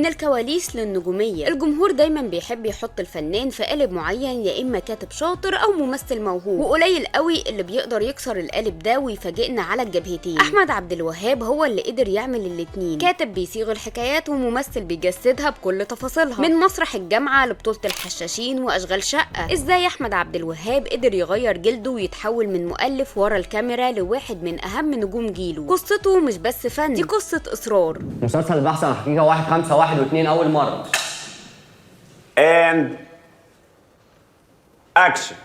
من الكواليس للنجوميه. الجمهور دايما بيحب يحط الفنان في قالب معين، يا اما كاتب شاطر او ممثل موهوب، وقليل قوي اللي بيقدر يكسر القالب ده ويفاجئنا على الجبهتين. احمد عبد الوهاب هو اللي قدر يعمل الاتنين، كاتب بيصيغ الحكايات وممثل بيجسدها بكل تفاصيلها، من مسرح الجامعه لبطوله الحشاشين واشغال شقه. ازاي احمد عبد الوهاب قدر يغير جلده ويتحول من مؤلف ورا الكاميرا لواحد من اهم نجوم جيله؟ قصته مش بس فن، دي قصه اصرار. مسلسل البحث عن حقيقة 1 5 1 و2 أول مرة. and action.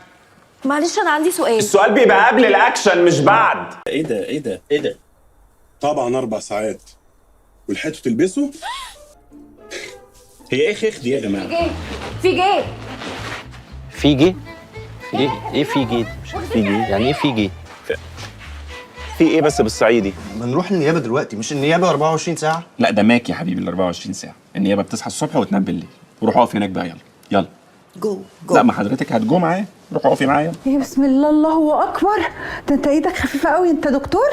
معلش انا عندي سؤال. السؤال بيبقى قبل الاكشن مش بعد. ايه ده؟ طبعا 4 ساعات ولحقتوا تلبسوا؟ هي ايه خيخ دي يا جماعه؟ في جه في جي؟ ايه في جي؟ في جي يعني ايه في جي؟ في ايه بس بالصعيدي؟ ما نروح النيابه دلوقتي، مش النيابه 24 ساعه. لا ده ماك يا حبيبي، ال 24 ساعه. النيابه بتصحى الصبح وتنام بالليل. وروح اقف هناك بقى، يلا جو لا ما حضرتك هتجو معايا، روح اقفي معايا. يا بسم الله الله اكبر، ده انت ايدك خفيفه قوي. انت دكتور؟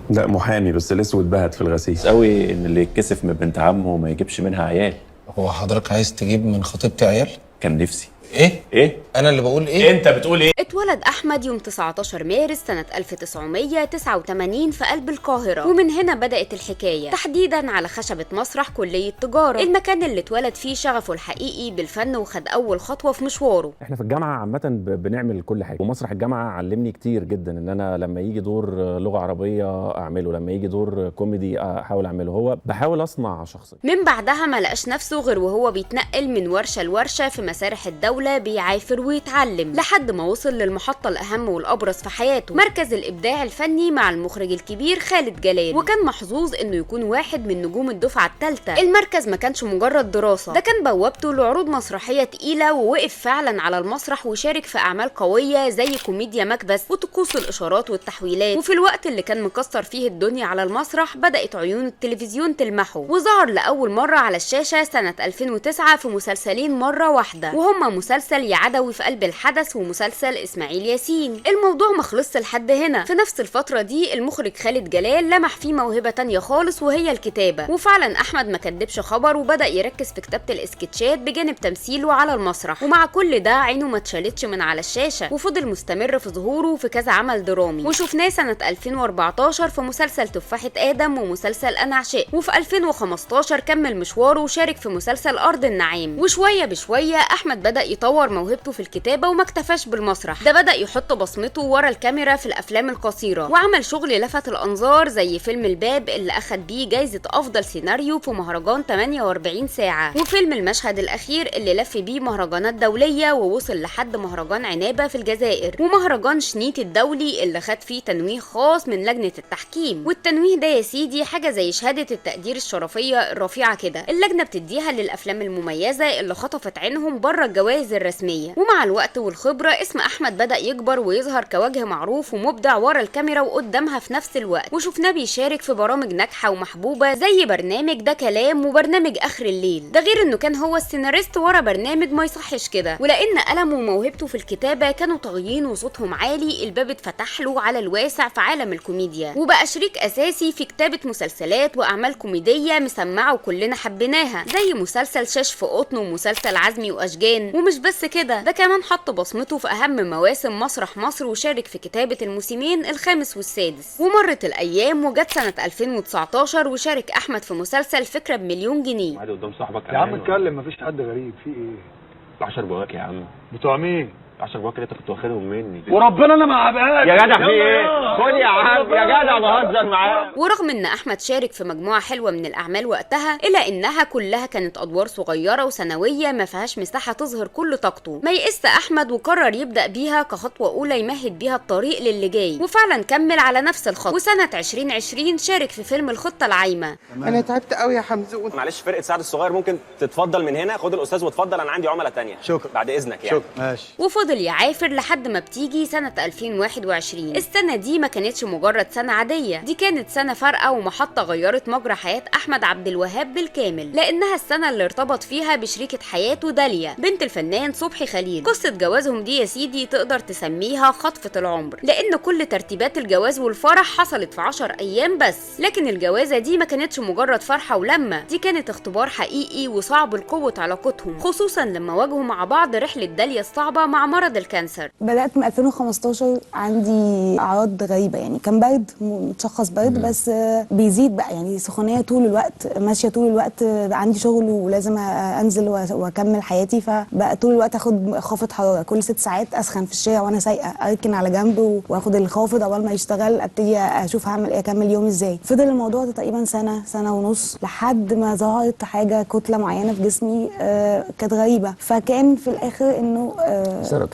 لا محامي، بس الاسود بهت في الغسيل قوي ان اللي يتكسف من بنت عمه وما يجيبش منها عيال. هو حضرتك عايز تجيب من خطيبتي عيال؟ كان نفسي. ايه؟ انا اللي بقول ايه؟ انت بتقول ايه؟ اتولد احمد يوم 19 مارس سنة 1989 في قلب القاهرة، ومن هنا بدأت الحكاية، تحديدا على خشبة مسرح كلية تجارة، المكان اللي اتولد فيه شغفه الحقيقي بالفن وخد اول خطوة في مشواره. احنا في الجامعة عامة بنعمل كل حاجة، ومسرح الجامعة علمني كتير جدا ان انا لما يجي دور لغة عربية اعمله، لما يجي دور كوميدي احاول اعمله. هو بحاول اصنع شخص. من بعدها ما لقاش نفسه غير وهو بيتنقل من ورشة لورشة في مسارح الدولة، بيعافر ويتعلم لحد ما وصل للمحطة الأهم والأبرز في حياته، مركز الإبداع الفني مع المخرج الكبير خالد جلال، وكان محظوظ إنه يكون واحد من نجوم الدفعة الثالثة. المركز ما كانش مجرد دراسة، ده كان بوابته لعروض مسرحية تقيلة، ووقف فعلا على المسرح وشارك في أعمال قوية زي كوميديا مكبس وطقوس الإشارات والتحويلات. وفي الوقت اللي كان مكسر فيه الدنيا على المسرح بدأت عيون التلفزيون تلمحه، وظهر لأول مرة على الشاشة سنة 2009 في مسلسلين مرة واحدة، وهما مسلسل يا عدوي في قلب الحدث ومسلسل اسماعيل ياسين. الموضوع ما خلصش لحد هنا، في نفس الفترة دي المخرج خالد جلال لمح فيه موهبة تانية خالص وهي الكتابة، وفعلا احمد ما كدبش خبر وبدأ يركز في كتابة الاسكتشات بجانب تمثيله على المسرح. ومع كل ده عينه ما اتشالتش من على الشاشة، وفضل مستمر في ظهوره في كذا عمل درامي، وشفناه سنة 2014 في مسلسل تفاحة آدم ومسلسل أنا عشاق، وفي 2015 كمل مشواره وشارك في مسلسل أرض النعيم. وشوية بشوية أحمد بدأ يطور موهبته في الكتابة وما اكتفاش بالمسرح، ده بدأ يحط بصمته ورا الكاميرا في الأفلام القصيرة، وعمل شغل لفت الأنظار زي فيلم الباب اللي أخد بيه جايزة أفضل سيناريو في مهرجان 48 ساعة، وفيلم المشهد الأخير اللي لف بيه مهرجانات دولية ووصل لحد مهرجان عنابة في الجزائر، ومهرجان شنيت الدولي اللي خد فيه تنويه خاص من لجنة التحكيم. والتنويه ده يا سيدي حاجة زي شهادة التقدير الشرفية الرفيعة كده، اللجنة بتديها للأفلام المميزة اللي خطفت عينهم بره الجوائز الرسمية. ومع الوقت والخبرة اسم أحمد بدأ يكبر ويظهر كوجه معروف ومبدع ورا الكاميرا وقدامها في نفس الوقت، وشفناه بيشارك في برامج ناجحة ومحبوبة زي برنامج ده كلام وبرنامج آخر الليل، ده غير إنه كان هو السيناريست ورا برنامج ما يصحش كده. ولأن قلمه وموهبته في الكتابة كانوا طاغيين وصوتهم عالي، الباب اتفتح له على الواسع في عالم الكوميديا، وبقى شريك أساسي في كتابة مسلسلات وأعمال كوميدية مسمعة وكلنا حبيناها زي مسلسل شاش في قطن ومسلسل عزمي وأشجان. ومش بس كده، ده كمان حط بصمته في أهم مواسم مسرح مصر وشارك في كتابة الموسمين الخامس والسادس. ومرت الأيام وجت سنة 2019 وشارك أحمد في مسلسل فكرة بمليون جنيه. عادي قدام صاحبك يا عم اتكلم، مفيش حد غريب. في ايه؟ 10 بواك يا عم. بتوع مين؟ 10 بواك اللي انت كنت واخدهم مني وربنا انا ما هبقاش يا جدع. في ايه؟ خد يا عم يا جدع، بهزر معاك. ورغم ان احمد شارك في مجموعه حلوه من الاعمال وقتها، الا انها كلها كانت ادوار صغيره وثانويه ما فيهاش مساحه تظهر كل طاقته، ما يئس احمد وقرر يبدا بيها كخطوه اولى يمهد بيها الطريق للي جاي، وفعلا كمل على نفس الخط. وسنه 2020 شارك في فيلم الخطه العايمه. انا تعبت قوي يا حمزون. معلش فرقه سعد الصغير ممكن تتفضل من هنا، خد الاستاذ واتفضل، انا عندي عملاء تانية. شكرا بعد اذنك يعني. شكرا ماشي. وفضل وفضل يعافر لحد ما بتيجي سنة 2021. السنة دي ما كانتش مجرد سنة عادية، دي كانت سنة فارقة ومحطة غيرت مجرى حياة أحمد عبد الوهاب بالكامل، لأنها السنة اللي ارتبط فيها بشريكة حياته داليا بنت الفنان صبحي خليل. قصة جوازهم دي يا سيدي تقدر تسميها خطفة العمر، لأن كل ترتيبات الجواز والفرح حصلت في 10 أيام بس. لكن الجوازة دي ما كانتش مجرد فرحة ولمة، دي كانت اختبار حقيقي وصعب لقوة علاقتهم، خصوصا لما واجهوا مع بعض رحلة داليا الصعبة مع مرض الكانسر. بدات من 2015 عندي اعراض غريبه، يعني كان برد متشخص برد بس بيزيد بقى، يعني سخونيه طول الوقت، ماشيه طول الوقت، عندي شغل ولازم انزل واكمل حياتي، فبقى طول الوقت اخد خافض حراره، كل 6 ساعات اسخن في الشارع وانا سايقه، اركن على جنب واخد الخافض اول ما يشتغل ابتدي اشوف هعمل ايه، اكمل يوم ازاي. فضل الموضوع ده تقريبا سنه ونص لحد ما ظهرت حاجه كتله معينه في جسمي كانت غريبه، فكان في الاخر انه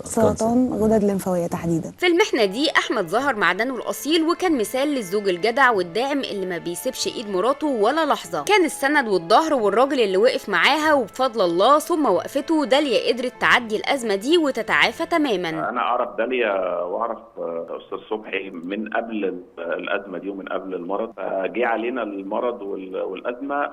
سرطان غدد لمفاويه تحديدا. في المحنه دي احمد ظهر معدنه الاصيل وكان مثال للزوج الجدع والداعم اللي ما بيسيبش ايد مراته ولا لحظه، كان السند والظهر والراجل اللي وقف معاها، وبفضل الله ثم وقفته داليا قدرت تعدي الازمه دي وتتعافى تماما. انا اعرف داليا واعرف استاذ صبحي من قبل الازمه دي ومن قبل المرض، فجه علينا المرض والازمه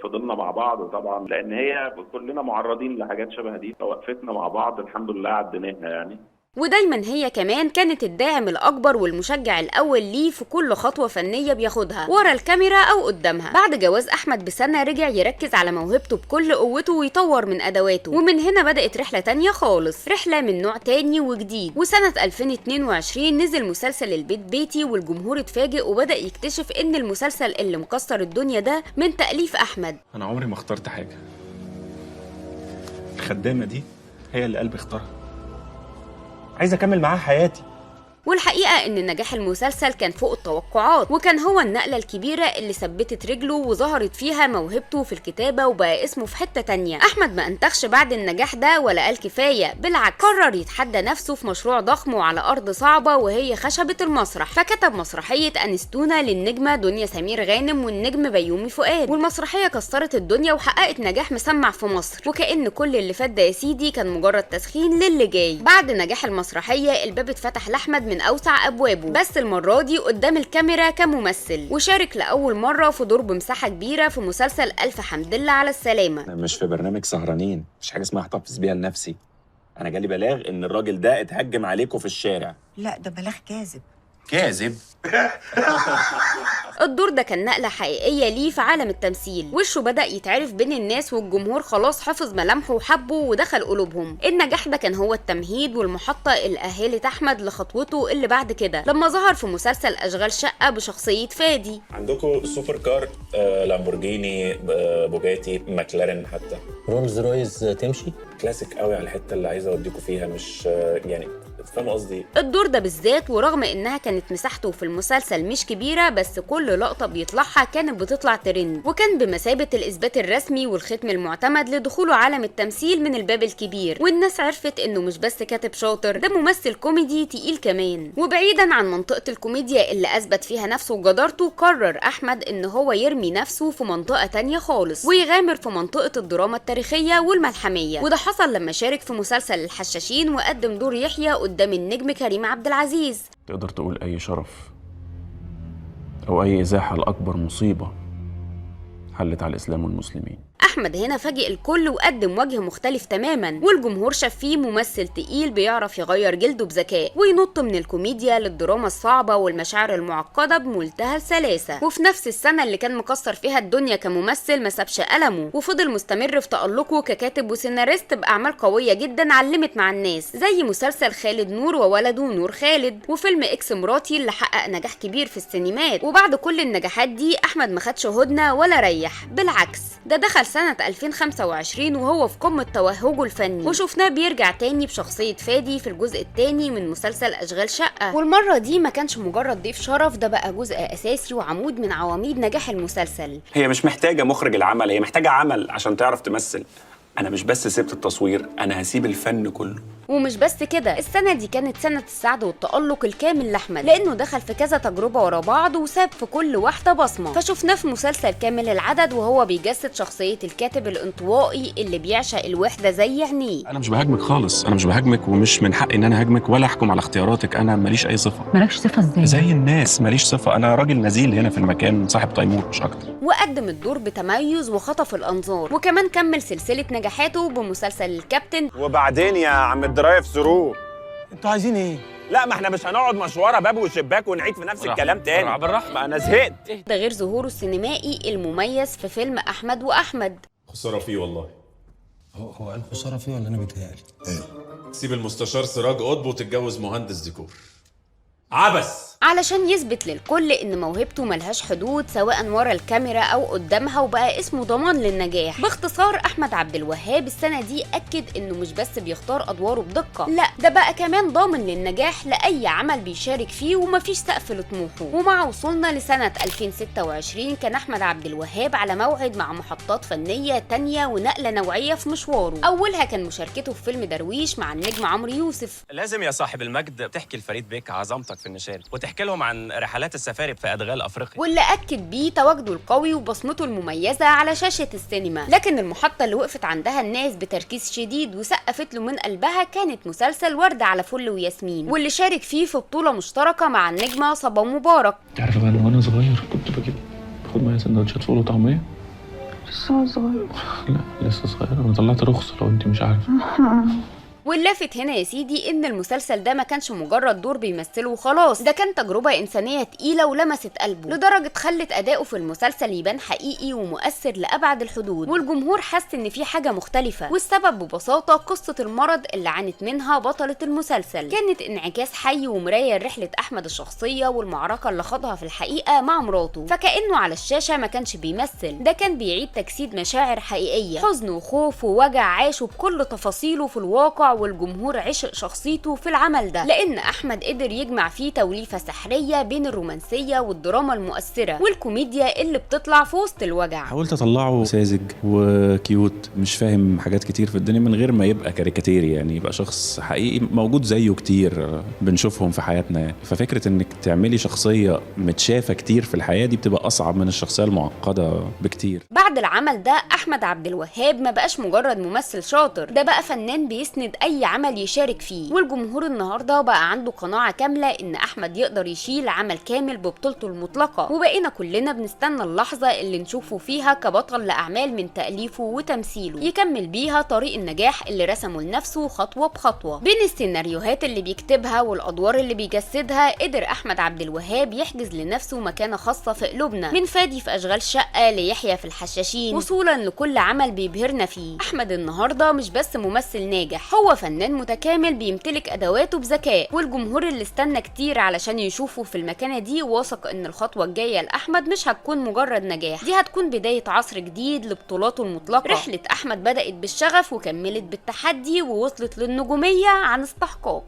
فضلنا مع بعض طبعا، لان هي كلنا معرضين لحاجات شبه دي، فوقفتنا مع بعض الحمد لله عديناها يعني. ودايما هي كمان كانت الداعم الأكبر والمشجع الأول ليه في كل خطوة فنية بياخدها ورا الكاميرا أو قدامها. بعد جواز أحمد بسنة رجع يركز على موهبته بكل قوته ويطور من أدواته، ومن هنا بدأت رحلة تانية خالص، رحلة من نوع تاني وجديد. وسنة 2022 نزل مسلسل البيت بيتي، والجمهور اتفاجئ وبدأ يكتشف إن المسلسل اللي مكسر الدنيا ده من تأليف أحمد. أنا عمري ما اخترت حاجة، الخدامة دي هي اللي قلبي اختارها، عايز اكمل معاها حياتي. والحقيقة ان نجاح المسلسل كان فوق التوقعات، وكان هو النقلة الكبيرة اللي ثبتت رجله وظهرت فيها موهبته في الكتابة وبقى اسمه في حتة تانية. احمد ما انتخش بعد النجاح ده ولا قال كفاية، بالعكس قرر يتحدى نفسه في مشروع ضخم وعلى ارض صعبة وهي خشبة المسرح، فكتب مسرحية أنستونا للنجمة دنيا سمير غانم والنجم بيومي فؤاد، والمسرحية كسرت الدنيا وحققت نجاح مسمع في مصر، وكأن كل اللي فات ده يا سيدي كان مجرد تسخين للي جاي. بعد نجاح المسرحية الباب اتفتح لأحمد من أوسع أبوابه، بس المرة دي قدام الكاميرا كممثل، وشارك لأول مرة في دور بمساحة كبيرة في مسلسل ألف حمد لله على السلامة. أنا مش في برنامج سهرانين، مش حاجة اسمها احتفظ بيها لنفسي. أنا جالي بلاغ إن الراجل ده اتهجم عليكم في الشارع. لا ده بلاغ كاذب. كاذب؟ الدور ده كان نقلة حقيقية ليه في عالم التمثيل، وشه بدأ يتعرف بين الناس والجمهور خلاص حفظ ملامحه وحبه ودخل قلوبهم. النجاح ده كان هو التمهيد والمحطة اللي أهلت أحمد لخطوته اللي بعد كده لما ظهر في مسلسل أشغال شقة بشخصية فادي. عندكم سوبر كار، لامبورجيني، بوجاتي، ماكلارين، حتى رولز رويز تمشي؟ كلاسيك قوي على الحتة اللي عايزة أوديكوا فيها، مش يعني فاهم قصدي. الدور ده بالذات ورغم انها كانت مساحته في المسلسل مش كبيره، بس كل لقطه بيطلعها كانت بتطلع ترند، وكان بمثابه الاثبات الرسمي والختم المعتمد لدخوله عالم التمثيل من الباب الكبير، والناس عرفت انه مش بس كاتب شاطر، ده ممثل كوميدي تقيل كمان. وبعيدا عن منطقه الكوميديا اللي اثبت فيها نفسه وجدارته، قرر احمد ان هو يرمي نفسه في منطقه تانية خالص ويغامر في منطقه الدراما التاريخيه والملحميه، وده حصل لما شارك في مسلسل الحشاشين وقدم دور يحيى قدام النجم كريم عبد العزيز. تقدر تقول أي شرف أو أي إزاحة لأكبر مصيبة حلت على الإسلام والمسلمين. أحمد هنا فاجئ الكل وقدم وجه مختلف تماما، والجمهور شاف فيه ممثل تقيل بيعرف يغير جلده بذكاء وينط من الكوميديا للدراما الصعبة والمشاعر المعقدة بمنتهى السلاسة. وفي نفس السنة اللي كان مكسر فيها الدنيا كممثل ما سابش قلمه، وفضل مستمر في تألقه ككاتب وسيناريست بأعمال قوية جدا علمت مع الناس، زي مسلسل خالد نور وولده نور خالد، وفيلم إكس مراتي اللي حقق نجاح كبير في السينمات. وبعد كل النجاحات دي أحمد ما خدش هدنة ولا ريح، بالعكس ده دخل سنة 2025 وهو في قمة توهجه الفني، وشفناه بيرجع تاني بشخصية فادي في الجزء الثاني من مسلسل أشغال شقة، والمرة دي ما كانش مجرد ضيف شرف، ده بقى جزء أساسي وعمود من عواميد نجاح المسلسل. هي مش محتاجة مخرج العمل، هي محتاجة عمل عشان تعرف تمثل. انا مش بس سبت التصوير، انا هسيب الفن كله. ومش بس كده، السنة دي كانت سنة السعد والتألق الكامل لأحمد، لأنه دخل في كذا تجربة ورا بعض وساب في كل واحدة بصمة. فشفناه في مسلسل كامل العدد وهو بيجسد شخصية الكاتب الانطوائي اللي بيعشق الوحدة زي عينيه. انا مش بهاجمك خالص، انا مش بهاجمك ومش من حقي ان انا اهاجمك ولا احكم على اختياراتك. انا ماليش اي صفه. مالكش صفه ازاي؟ زي الناس ماليش صفه، انا راجل نزيل هنا في المكان، صاحب تيمور مش اكتر. وقدم الدور بتميز وخطف الانظار، وكمان كمل سلسلة نجاحاته بمسلسل الكابتن. وبعدين يا عم الدرايف ظروف، انتوا عايزين ايه؟ لا ما احنا مش هنقعد مشوره باب وشباك ونعيد في نفس الكلام تاني. بالراحه، ما انا زهقت. ده غير ظهوره السينمائي المميز في فيلم احمد واحمد. خساره فيه والله. هو قال خساره فيه ولا انا بيتهيألي؟ سيب المستشار سراج قطب وتتجوز مهندس ديكور. عبس. علشان يثبت للكل ان موهبته ملهاش حدود سواء ورا الكاميرا او قدامها، وبقى اسمه ضمان للنجاح. باختصار، احمد عبد الوهاب السنه دي اكد انه مش بس بيختار ادواره بدقه، لا ده بقى كمان ضامن للنجاح لاي عمل بيشارك فيه ومفيش سقف لطموحه. ومع وصولنا لسنه 2026 كان احمد عبد الوهاب على موعد مع محطات فنيه تانية ونقله نوعيه في مشواره. اولها كان مشاركته في فيلم درويش مع النجم عمرو يوسف. لازم يا صاحب المجد تحكي لفريد بيك عظمتك في النشال، وتحكي لهم عن رحلات السفاري في أدغال أفريقيا، واللي أكد بيه تواجده القوي وبصمته المميزة على شاشة السينما. لكن المحطة اللي وقفت عندها الناس بتركيز شديد وسقفت له من قلبها كانت مسلسل وردة على فل وياسمين، واللي شارك فيه في بطولة مشتركة مع النجمة صبا مبارك. تعرف بقى وانا صغير كنت باخد معايا سندوتشات فول وطعمية. لسه صغير؟ لا لسه صغير، انا طلعت رخصة لو انت مش عارفة. واللافت هنا يا سيدي ان المسلسل ده ما كانش مجرد دور بيمثله وخلاص، ده كان تجربه انسانيه تقيله ولمست قلبه لدرجه خلت اداؤه في المسلسل يبان حقيقي ومؤثر لابعد الحدود، والجمهور حس ان في حاجه مختلفه. والسبب ببساطه قصه المرض اللي عانت منها بطله المسلسل، كانت انعكاس حي ومرايه لرحله احمد الشخصيه والمعركه اللي خاضها في الحقيقه مع مراته. فكانه على الشاشه ما كانش بيمثل، ده كان بيعيد تجسيد مشاعر حقيقيه، حزن وخوف ووجع عاشه بكل تفاصيله في الواقع، والجمهور عشق شخصيته في العمل ده، لان احمد قدر يجمع فيه توليفه سحريه بين الرومانسيه والدراما المؤثره والكوميديا اللي بتطلع في وسط الوجع. حاولت اطلعه ساذج وكيوت، مش فاهم حاجات كتير في الدنيا من غير ما يبقى كاريكاتيري، يعني يبقى شخص حقيقي موجود زيه كتير بنشوفهم في حياتنا يعني. ففكره انك تعملي شخصيه متشافه كتير في الحياه دي بتبقى اصعب من الشخصيه المعقده بكتير. بعد العمل ده احمد عبد الوهاب ما بقاش مجرد ممثل شاطر، ده بقى فنان بيسند اي عمل يشارك فيه. والجمهور النهارده بقى عنده قناعه كامله ان احمد يقدر يشيل عمل كامل ببطولته المطلقه، وبقينا كلنا بنستنى اللحظه اللي نشوفه فيها كبطل لاعمال من تاليفه وتمثيله يكمل بيها طريق النجاح اللي رسمه لنفسه خطوه بخطوه. بين السيناريوهات اللي بيكتبها والادوار اللي بيجسدها قدر احمد عبد الوهاب يحجز لنفسه مكانه خاصه في قلوبنا، من فادي في اشغال شقه ليحيى في الحشاشين، وصولا لكل عمل بيبهرنا فيه. احمد النهارده مش بس ممثل ناجح، هو فنان متكامل بيمتلك ادواته بذكاء، والجمهور اللي استنى كتير علشان يشوفه في المكانه دي واثق ان الخطوه الجايه لاحمد مش هتكون مجرد نجاح، دي هتكون بدايه عصر جديد لبطولاته المطلقه. رحله احمد بدات بالشغف وكملت بالتحدي ووصلت للنجوميه عن استحقاق.